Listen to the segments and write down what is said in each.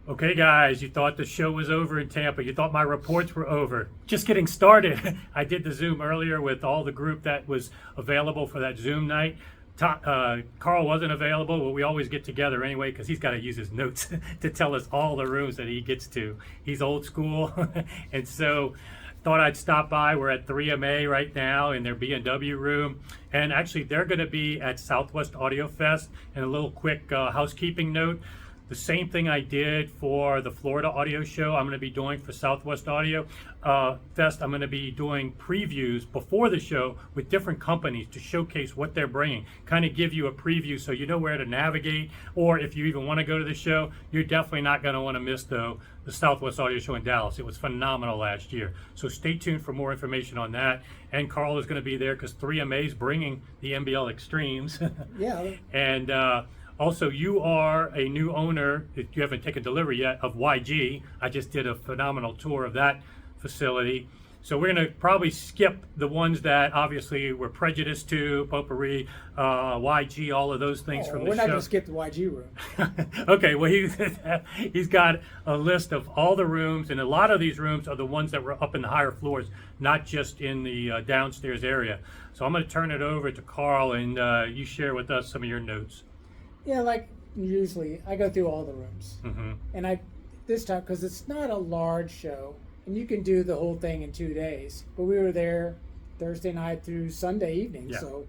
Okay, guys, you thought the show was over in Tampa. You thought my reports were over. Just getting started. I did the Zoom earlier with all the group that was available for that Zoom night. Karl wasn't available, but we always get together anyway because he's got to use his notes to tell us all the rooms that he gets to. He's old school, and so thought I'd stop by. We're at 3MA right now in their B&W room, and actually they're going to be at Southwest Audio Fest. And a little quick housekeeping note. The same thing I did for the Florida Audio Show, I'm going to be doing for Southwest Audio Fest. I'm going to be doing previews before the show with different companies to showcase what they're bringing, kind of give you a preview so you know where to navigate, or if you even want to go to the show, you're definitely not going to want to miss the Southwest Audio Show in Dallas. It was phenomenal last year. So stay tuned for more information on that. And Karl is going to be there because 3MA is bringing the MBL Extremes. Yeah. And also, you are a new owner, if you haven't taken delivery yet, of YG. I just did a phenomenal tour of that facility. So we're going to probably skip the ones that obviously we're prejudiced to, Potpourri, YG, all of those things from the show. We're not going to skip the YG room. Okay, well, he's got a list of all the rooms, and a lot of these rooms are the ones that were up in the higher floors, not just in the downstairs area. So I'm going to turn it over to Karl, and you share with us some of your notes. Yeah, like usually, I go through all the rooms. Mm-hmm. And this time, because it's not a large show, and you can do the whole thing in 2 days. But we were there Thursday night through Sunday evening, Yeah. so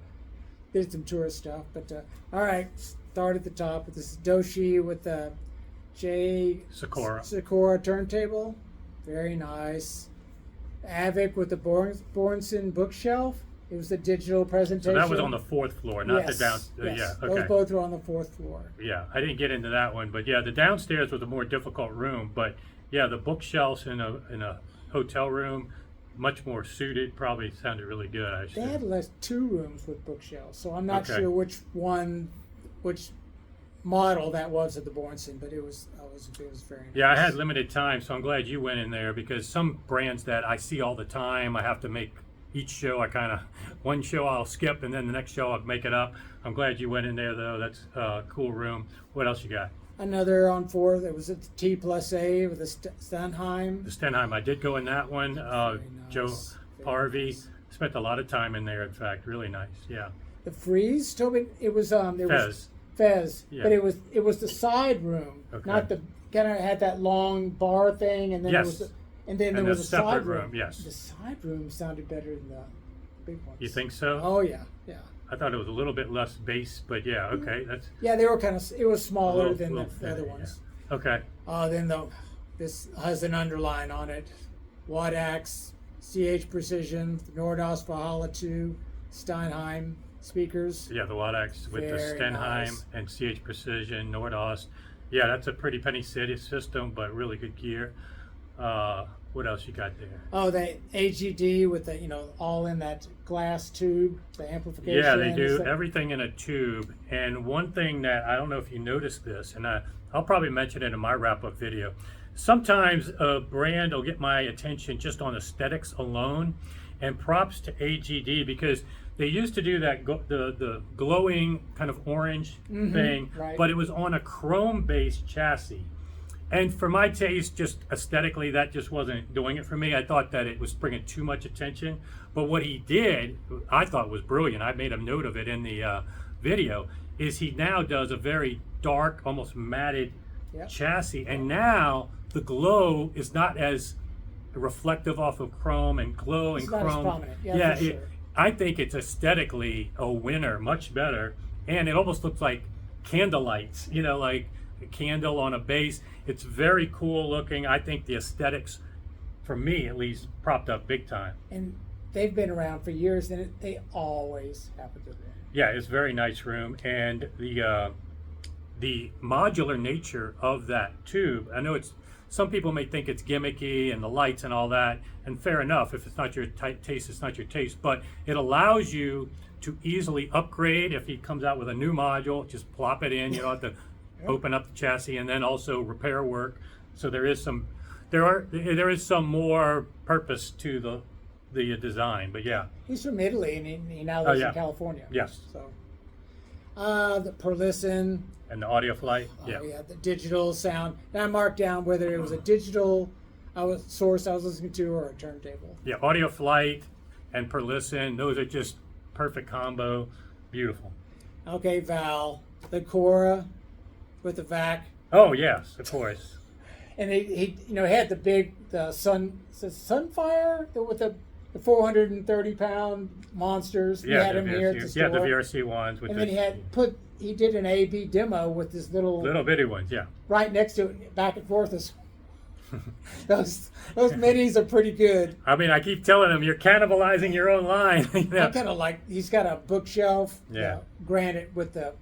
did some tourist stuff. But all right, start at the top with this Doshi with the Sakura turntable, very nice. Avic with the Bornson bookshelf. It was the digital presentation. So that was on the fourth floor, not yes, the down. Yes. Yeah, okay. Those both were on the fourth floor. Yeah, I didn't get into that one, but yeah, the downstairs was a more difficult room. But yeah, the bookshelves in a hotel room, much more suited. Probably sounded really good. They had 2 rooms with bookshelves, so I'm not sure which model that was at the Bornson, but it was very nice. Yeah, I had limited time, so I'm glad you went in there because some brands that I see all the time, I have to make. Each show, one show I'll skip, and then the next show I'll make it up. I'm glad you went in there, though. That's a cool room. What else you got? Another on 4th. It was at the T+A with the Stenheim. The Stenheim. I did go in that one. Nice. Joe Parvey. Nice. Spent a lot of time in there, in fact. Really nice. Yeah. The Freeze, Toby. It was Fez. Fez, Yeah. but it was the side room, not the kind of had that long bar thing, and then Yes. it was. And then there was a separate side room. Yes. The side room sounded better than the big ones. You think so? Oh yeah. I thought it was a little bit less bass, but yeah, okay. That's Yeah, they were it was smaller than the thinner, other ones. Yeah. Okay. Then this has an underline on it. Wadax, CH Precision, Nordos Valhalla 2, Steinheim speakers. Yeah, the Wadax with the Very Stenheim nice. and CH Precision, Nordost. Yeah, that's a pretty penny city system, but really good gear. What else you got there? Oh, the AGD with the all in that glass tube, the amplification. Yeah, they do everything in a tube. And one thing that I don't know if you noticed this, and I'll probably mention it in my wrap-up video. Sometimes a brand will get my attention just on aesthetics alone, and props to AGD because they used to do that the glowing kind of orange thing, right. But it was on a chrome-based chassis. And for my taste, just aesthetically, that just wasn't doing it for me. I thought that it was bringing too much attention. But what he did, I thought was brilliant. I made a note of it in the video, is he now does a very dark, almost matted chassis. And now the glow is not as reflective off of chrome and glow and it's not chrome. as prominent. Yeah, for sure. I think it's aesthetically a winner, much better. And it almost looks like candlelights, like a candle on a base. It's very cool looking. I think the aesthetics, for me at least, propped up big time. And they've been around for years, and they always have a good room. Yeah, it's a very nice room, and the modular nature of that tube. I know some people may think it's gimmicky and the lights and all that, and fair enough. If it's not your taste, it's not your taste. But it allows you to easily upgrade. If he comes out with a new module, just plop it in. You don't have to open up the chassis, and then also repair work. So there is some more purpose to the design. But yeah, he's from Italy, and he now lives in California. Yes. So the Perlison, and the Audiophile. Yeah. Oh, yeah, the digital sound. And I marked down whether it was a digital source I was listening to or a turntable. Yeah, Audiophile and per listen, those are just perfect combo. Beautiful. Okay, Val, the Cora with the vac. Oh yes, of course. And he had the Sunfire with the 430-pound monsters. We Yeah, had the him here at the store. the VRC ones with And then he did an A/B demo with this little bitty ones. Yeah. right next to it, back and forth. Those minis are pretty good. I mean, I keep telling him you're cannibalizing your own line. I kind of like, he's got a bookshelf. Yeah. Granted, with the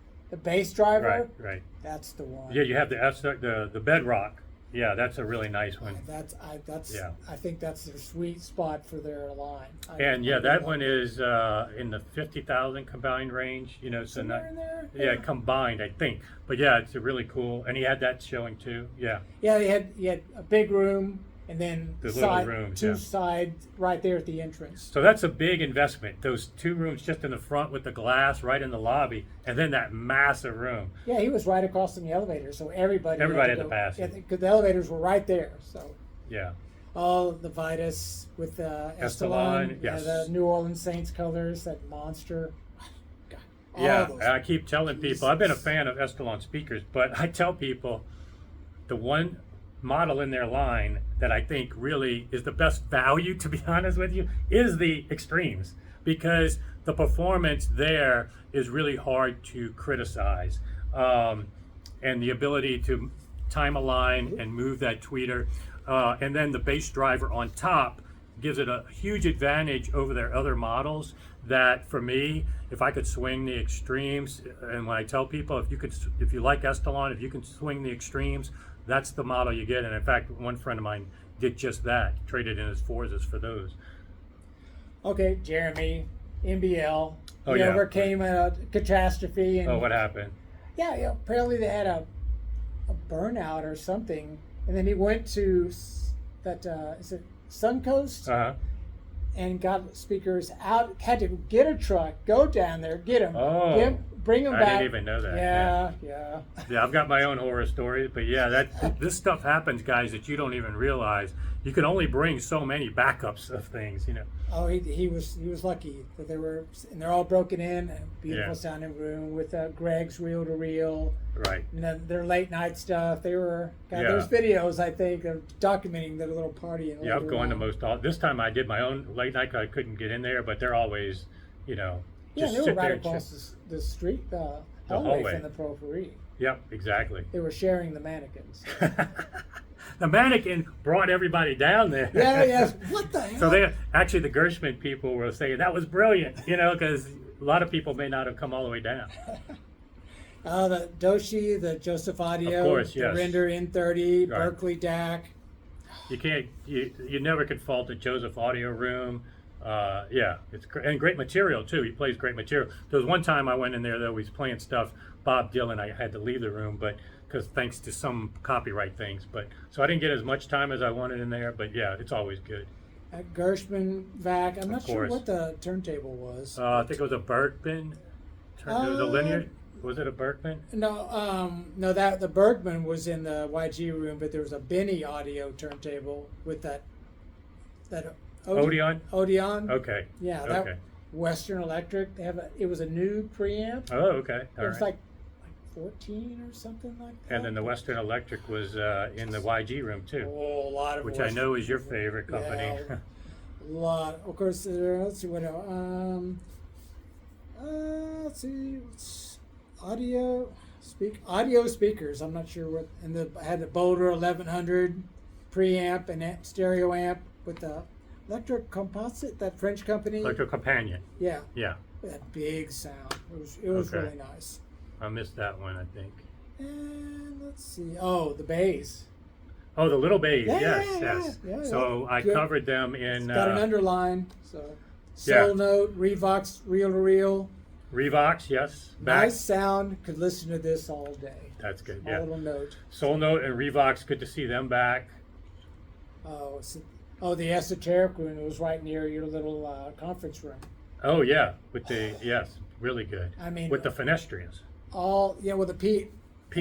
bass driver. Right. That's the one. Yeah, you have the Bedrock. Yeah, that's a really nice one. I think that's their sweet spot for their line. And yeah, that one is in the 50,000 combined range. So somewhere in there. Yeah, combined, I think. But yeah, it's a really cool. And he had that showing too. Yeah. Yeah, he had a big room and then two sides right there at the entrance. So that's a big investment. Those 2 rooms just in the front with the glass right in the lobby, and then that massive room. Yeah, he was right across from the elevator, so everybody had to pass. Because the elevators were right there. So yeah. All the Vitus with the Estalon, yes. The New Orleans Saints colors, that monster. I keep telling people, I've been a fan of Estalon speakers, but I tell people the one model in their line that I think really is the best value, to be honest with you, is the Extremes, because the performance there is really hard to criticize, and the ability to time a line and move that tweeter, and then the bass driver on top gives it a huge advantage over their other models. That for me, if I could swing the Extremes, and when I tell people, if you like Estalon, if you can swing the Extremes, that's the model you get. And in fact, one friend of mine did just that, traded in his Forzas for those. Okay, Jeremy, NBL. Oh, he overcame a catastrophe. And, what happened? Yeah, apparently they had a burnout or something. And then he went to that, is it Suncoast? Uh-huh. And got speakers out, had to get a truck, go down there, get them, bring them back. I didn't even know that. Yeah, I've got my own horror stories, but yeah, this stuff happens, guys, that you don't even realize. You can only bring so many backups of things, Oh, he was lucky that they're all broken in, and beautiful sounding room with Greg's reel to reel. Right. And then their late night stuff. There's videos, I think, of documenting their little party. Yeah, I'm going to most all. This time I did my own late night. I couldn't get in there, but they're always, they were right across the street, the hallway from the Porphyry. Yep, exactly. They were sharing the mannequins. The mannequin brought everybody down there. Yeah. What the hell? So the Gershman people were saying that was brilliant, because a lot of people may not have come all the way down. The Doshi, the Joseph Audio, of course, yes. The Render N30, Right. Berkeley DAC. You never could fault the Joseph Audio room. It's and great material too. He plays great material. There was one time I went in there though, he was playing stuff Bob Dylan. I had to leave the room, but because thanks to some copyright things, so I didn't get as much time as I wanted in there. But yeah, it's always good. At Gershman vac, I'm not sure what the turntable was. I think it was a Bergman. It was a linear. Was it a Bergman? No, the Bergman was in the YG room, but there was a Benny audio turntable with that Odeon. Odeon. Okay. Yeah. That Western Electric. It was a new preamp. Oh, okay. It was like 14 or something like that. And then the Western Electric was in the YG room too. Oh, a lot of which I know is your favorite company. Yeah, a lot. Of course, let's see what else. Let's see. Audio speakers. I'm not sure what. And I had the Boulder 1100 preamp and stereo amp with the Electric Composite, that French company. Electric Companion. Yeah. Yeah. That big sound. It was really nice. I missed that one, I think. And let's see. Oh, the bass. Oh, the little bass. Yeah, so I covered them in. It's got an underline. So Soul Note, Revox, reel to reel. Revox, yes. Nice sound. Could listen to this all day. That's good. A little note. Soul Note and Revox. Good to see them back. The Esoteric room. It was right near your little conference room. Oh yeah, with the really good. I mean, with the fenestrians. With the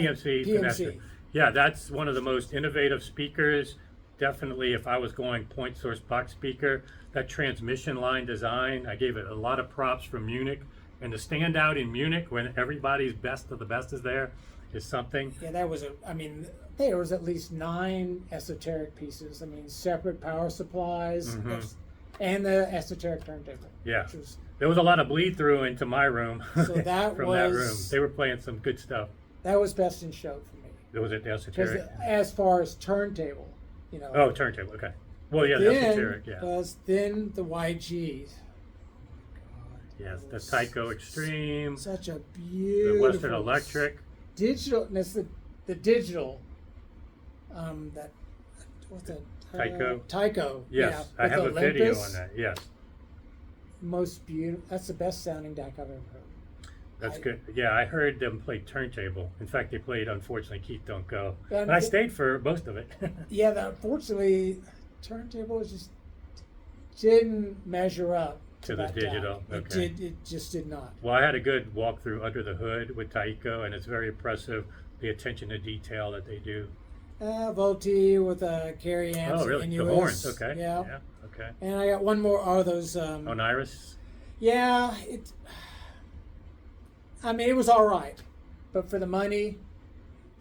PMC. PMC. Yeah, that's one of the most innovative speakers. Definitely, if I was going point source box speaker, that transmission line design, I gave it a lot of props from Munich. And to stand out in Munich when everybody's best of the best is there is something. Yeah, that was there was at least 9 esoteric pieces. I mean, separate power supplies and the esoteric turntable. Yeah. Which was, There was a lot of bleed through into my room so that from that room. They were playing some good stuff. That was best in show for me. Was it the Because esoteric? as far as turntable, you know. Oh, turntable, okay. Well, yeah, the esoteric, yeah. Then the YGs. Yes, the Tycho Extreme, Such a the beautiful Western Electric. digital. And it's the digital. That what's that? Tycho. Tycho. Yes, yeah, I have a with video Olympus. on that. Yes, Most beautiful. That's the best sounding deck I've ever heard. that's good. Yeah, I heard them play turntable. In fact, they played Unfortunately Keith Don't Go, And and I stayed for most of it. Yeah, unfortunately, turntable just didn't measure up To the that digital, DAC. okay. It just did not. Well, I had a good walkthrough under the hood with Tycho, and it's very impressive the attention to detail that they do. Volti with carry amps. Oh, really? And The horns, okay. Yeah. Okay. And I got one more. Oh, those. Oniris. Yeah, I mean, it was all right, but for the money,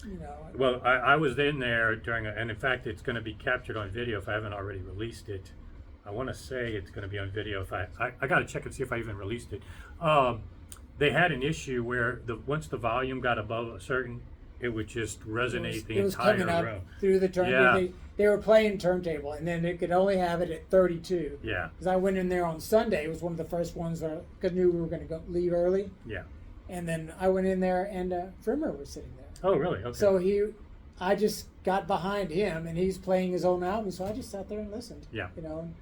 you know. Well, I was in there during, and in fact, it's going to be captured on video if I haven't already released it. I want to say it's going to be on video. If I got to check and see if I even released it. They had an issue where once the volume got above a certain, it would just resonate the it was entire coming up room. through the turntable. Yeah. They were playing turntable, and then it could only have it at 32. Yeah. Because I went in there on Sunday. It was one of the first ones where I knew we were going to leave early. Yeah. And then I went in there, and Frimmer was sitting there. Oh, really? Okay. So I just got behind him, and he's playing his own album. So I just sat there and listened. Yeah. You know.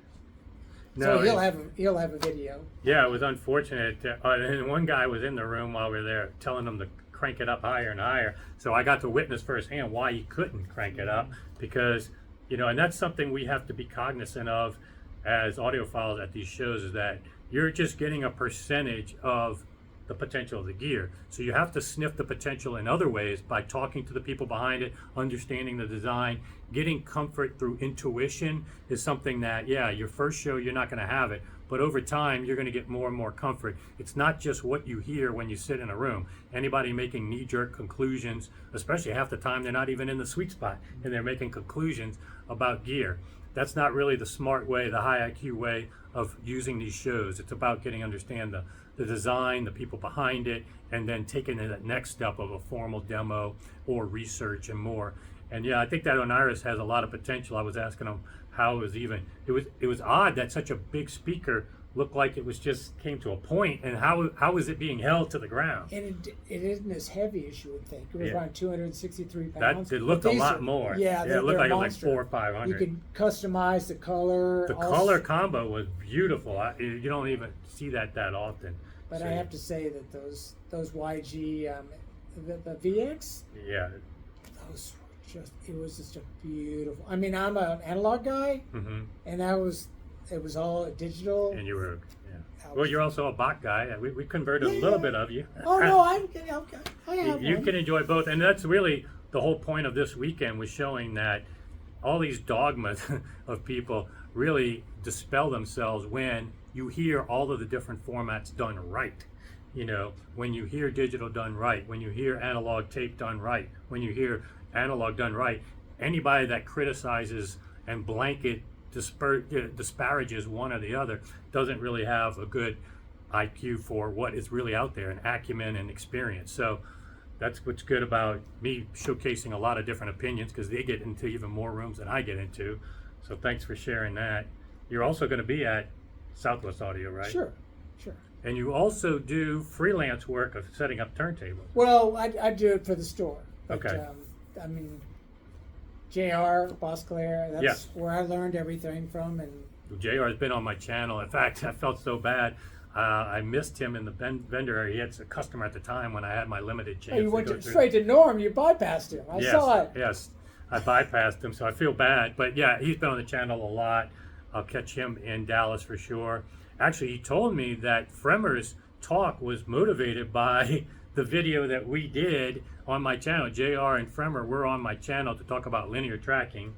No, So he'll have a video. Yeah, it was unfortunate. And one guy was in the room while we were there telling him to crank it up higher and higher. So I got to witness firsthand why he couldn't crank it up because, and that's something we have to be cognizant of as audiophiles at these shows is that you're just getting a percentage of the potential of the gear. So you have to sniff the potential in other ways by talking to the people behind it, understanding the design, getting comfort through intuition is something that, your first show, you're not going to have it. But over time, you're going to get more and more comfort. It's not just what you hear when you sit in a room. Anybody making knee-jerk conclusions, especially half the time, they're not even in the sweet spot, and they're making conclusions about gear. That's not really the smart way, the high IQ way of using these shows. It's about understand the design, the people behind it, and then taking that next step of a formal demo or research and more. And I think that Oniris has a lot of potential. I was asking him how it was odd that such a big speaker looked like it was just came to a point, and how is it being held to the ground? And it isn't as heavy as you would think. It was around 263 pounds. It looked a lot more. Yeah, it looked like it was like monster. 400 or 500. You could customize the color. The color combo was beautiful. You don't even see that often. But I have to say that those YG, the VX, those were it was just a beautiful. I mean, I'm an analog guy, and it was all digital. And you were, well, you're also a Bach guy. We converted a little bit of you. Oh no, I have You one. can enjoy both, and that's really the whole point of this weekend was showing that all these dogmas of people really dispel themselves when you hear all of the different formats done right. When you hear digital done right, when you hear analog tape done right, when you hear analog done right, anybody that criticizes and blanket disparages one or the other doesn't really have a good IQ for what is really out there, and acumen and experience. So that's what's good about me showcasing a lot of different opinions, because they get into even more rooms than I get into. So thanks for sharing that. You're also going to be at Southwest Audio, right? Sure. And you also do freelance work of setting up turntables. Well, I do it for the store. But, Okay. I mean, JR, Boss Claire, that's Yes. where I learned everything from. And JR has been on my channel. In fact, I felt so bad. I missed him in the vendor area. He had a customer at the time when I had my limited chance. you went to go through. straight to Norm. You bypassed him. I saw it. Yes, I bypassed him, so I feel bad. But he's been on the channel a lot. I'll catch him in Dallas for sure. Actually, he told me that Fremmer's talk was motivated by the video that we did on my channel. JR and Fremer were on my channel to talk about linear tracking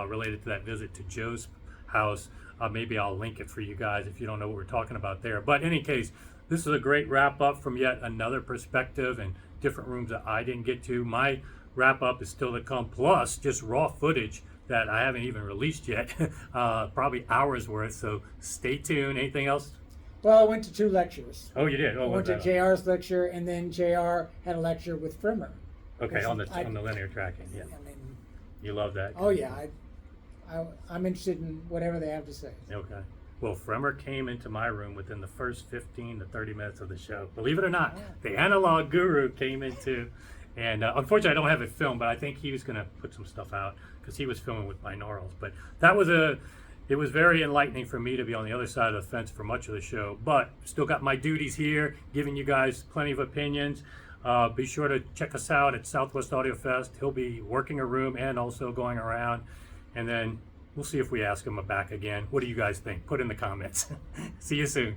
related to that visit to Joe's house. Maybe I'll link it for you guys if you don't know what we're talking about there. But in any case, this is a great wrap up from yet another perspective and different rooms that I didn't get to. My wrap up is still to come, plus just raw footage that I haven't even released yet, probably hours worth. So stay tuned. Anything else? Well, I went to 2 lectures. Oh, you did? Oh, I went to JR's lecture, and then JR had a lecture with Fremer. Okay, on the linear tracking. Yeah. I mean, you love that? Oh yeah, I'm interested in whatever they have to say. Okay. Well, Fremer came into my room within the first 15 to 30 minutes of the show. Believe it or not, the analog guru came into, and unfortunately I don't have it filmed, but I think he was going to put some stuff out because he was filming with binaurals. But that was it was very enlightening for me to be on the other side of the fence for much of the show, but still got my duties here, giving you guys plenty of opinions. Be sure to check us out at Southwest Audio Fest. He'll be working a room and also going around, and then we'll see if we ask him back again. What do you guys think? Put in the comments. See you soon.